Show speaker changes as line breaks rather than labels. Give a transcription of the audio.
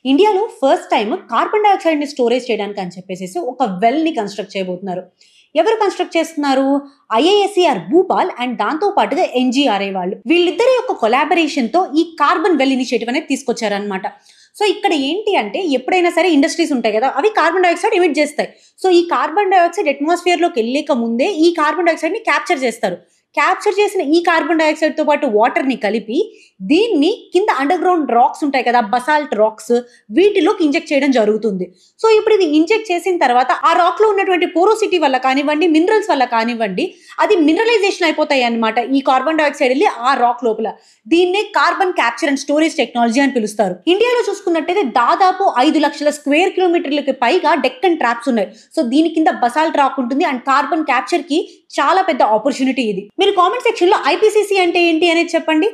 ఇండియాలో first time carbon dioxide ని storage చేయడానికి అని చెప్పేసి ఒక వెల్ ని కన్స్ట్రక్ట్ చేయబోతున్నారు. ఎవరు కన్స్ట్రక్ట్ చేస్తున్నారు? ఐఐఎస్సిఆర్ భూపాల్ అండ్ దాంతో పాటుగా ఎన్జిఆర్ఐ వాళ్ళు. వీళ్ళిద్దరి యొక్క కొలాబరేషన్ తో ఈ కార్బన్ వెల్ ఇనిషియేటివ్ అనేది తీసుకొచ్చారనమాట. సో ఇక్కడ ఏంటి అంటే ఎప్పుడైనా సరే ఇండస్ట్రీస్ ఉంటాయి కదా, అవి కార్బన్ డయాక్సైడ్ ఎమిట్ చేస్తాయి. సో ఈ కార్బన్ డయాక్సైడ్ అట్మాస్ఫియర్ లోకి వెళ్ళలేక ముందే ఈ కార్బన్ డయాక్సైడ్ ని క్యాప్చర్ చేస్తారు. క్యాప్చర్ చేసిన ఈ కార్బన్ డయాక్సైడ్ తో పాటు వాటర్ ని కలిపి దీన్ని కింద అండర్ గ్రౌండ్ రాక్స్ ఉంటాయి కదా, బసాల్ట్ రాక్స్, వీటిలోకి ఇంజెక్ట్ చేయడం జరుగుతుంది. సో ఇప్పుడు ఇది ఇంజెక్ట్ చేసిన తర్వాత ఆ రాక్ లో ఉన్నటువంటి పోరోసిటీ వల్ల కానివ్వండి, మినరల్స్ వల్ల కానివ్వండి, అది మినరలైజేషన్ అయిపోతాయి అన్నమాట. ఈ కార్బన్ డయాక్సైడ్ వెళ్ళి ఆ రాక్ లోపల. దీన్నే carbon capture and storage technology అని పిలుస్తారు. ఇండియాలో చూసుకున్నట్టయితే దాదాపు 5 లక్షల స్క్వేర్ కిలోమీటర్లకి పైగా డెక్కన్ ట్రాప్స్ ఉన్నాయి. సో దీని కింద బసాల్ట్ రాక్ ఉంటుంది అండ్ కార్బన్ క్యాప్చర్ కి చాలా పెద్ద ఆపర్చునిటీ ఇది. మీరు కామెంట్ సెక్షన్ లో ఐపీసీసీ అంటే ఏంటి అనేది చెప్పండి.